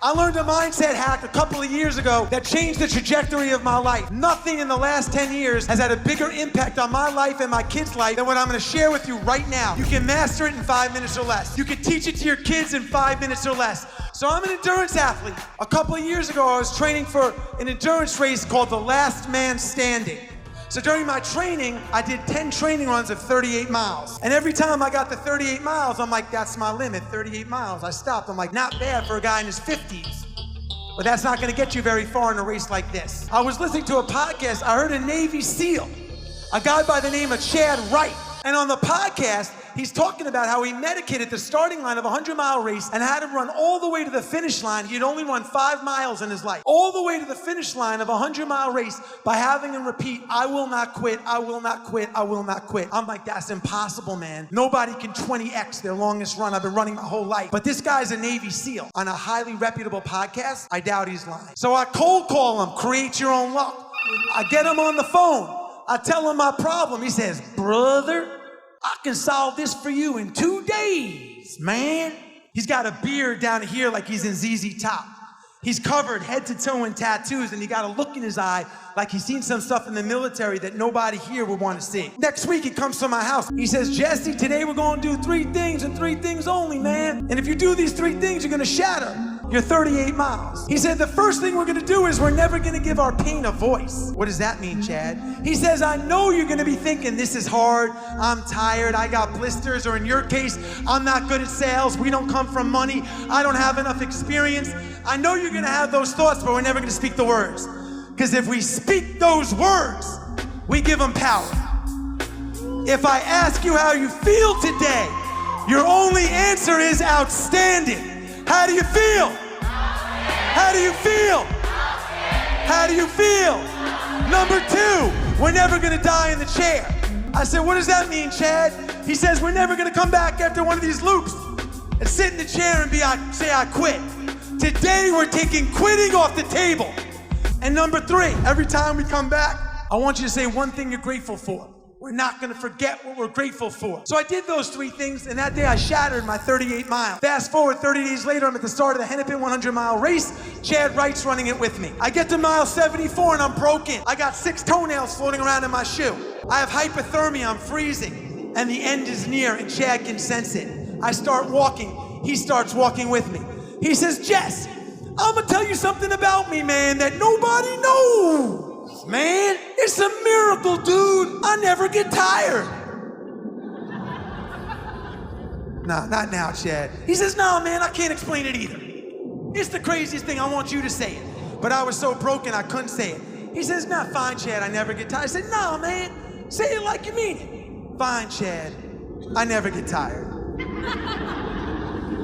I learned a mindset hack a couple of years ago that changed the trajectory of my life. Nothing in the last 10 years has had a bigger impact on my life and my kids' life than what I'm gonna share with you right now. You can master it in 5 minutes or less. You can teach it to your kids in 5 minutes or less. So I'm an endurance athlete. A couple of years ago, I was training for an endurance race called the Last Man Standing. So during my training, I did 10 training runs of 38 miles. And every time I got to 38 miles, I'm like, that's my limit, 38 miles. I stopped. I'm like, not bad for a guy in his 50s. But that's not gonna get you very far in a race like this. I was listening to a podcast, I heard a Navy SEAL, a guy by the name of Chad Wright. And on the podcast, he's talking about how he medicated the starting line of a 100-mile race and had to run all the way to the finish line. He'd only run 5 miles in his life. All the way to the finish line of a 100-mile race by having him repeat, I will not quit, I will not quit, I will not quit. I'm like, that's impossible, man. Nobody can 20x their longest run. I've been running my whole life. But this guy's a Navy SEAL on a highly reputable podcast. I doubt he's lying. So I cold call him, create your own luck. I get him on the phone. I tell him my problem. He says, brother, I can solve this for you in 2 days, man. He's got a beard down here like he's in ZZ Top. He's covered head to toe in tattoos, and he got a look in his eye like he's seen some stuff in the military that nobody here would want to see. Next week, he comes to my house. He says, Jesse, today we're going to do 3 things and 3 things only, man. And if you do these 3 things, you're going to shatter your 38 miles. He said, the first thing we're going to do is we're never going to give our pain a voice. What does that mean, Chad? He says, I know you're going to be thinking, this is hard, I'm tired, I got blisters, or in your case, I'm not good at sales, we don't come from money, I don't have enough experience. I know you're going to have those thoughts, but we're never going to speak the words. Because if we speak those words, we give them power. If I ask you how you feel today, your only answer is outstanding. How do you feel? How do you feel? How do you feel? Number 2, we're never gonna die in the chair. I said, what does that mean, Chad? He says, we're never gonna come back after one of these loops and sit in the chair and say I quit. Today, we're taking quitting off the table. And number 3, every time we come back, I want you to say one thing you're grateful for. We're not gonna forget what we're grateful for. So I did those 3 things, and that day I shattered my 38 miles. Fast forward 30 days later, I'm at the start of the Hennepin 100-mile race. Chad Wright's running it with me. I get to mile 74 and I'm broken. I got 6 toenails floating around in my shoe. I have hypothermia, I'm freezing. And the end is near, and Chad can sense it. I start walking, he starts walking with me. He says, Jess, I'm gonna tell you something about me, man, that nobody knows. Man, it's a miracle, dude. I never get tired. Nah, not now, Chad. He says, no, man, I can't explain it either. It's the craziest thing. I want you to say it. But I was so broken, I couldn't say it. He says, nah, fine, Chad, I never get tired. I said, no, man, say it like you mean it. Fine, Chad, I never get tired.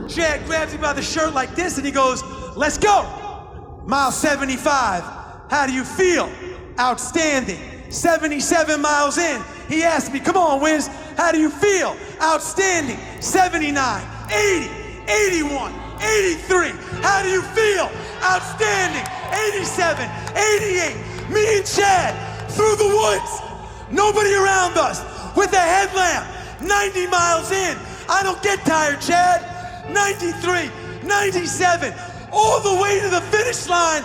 Chad grabs me by the shirt like this, and he goes, let's go. Mile 75, how do you feel? Outstanding. 77 miles in, he asked me, come on, Wiz, how do you feel? Outstanding. 79, 80, 81, 83, how do you feel? Outstanding. 87, 88, me and Chad through the woods, nobody around us, with a headlamp, 90 miles in. I don't get tired, Chad. 93, 97, all the way to the finish line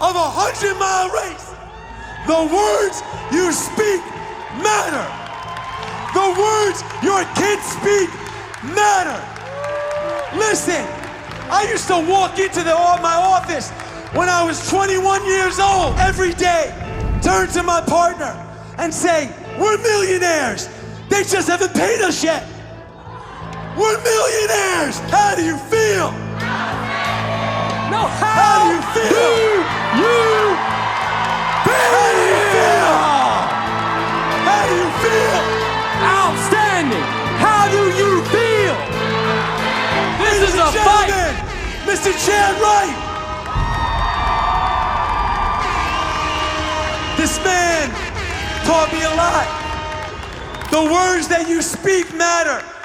of a 100-mile race. The words you speak matter. The words your kids speak matter. Listen, I used to walk into my office when I was 21 years old every day, turn to my partner and say, we're millionaires. They just haven't paid us yet. We're millionaires. How do you feel? No, how do you feel? How do you feel? How do you feel? Outstanding. How do you feel? This is a fight. Mr. Chad Wright. This man taught me a lot. The words that you speak matter.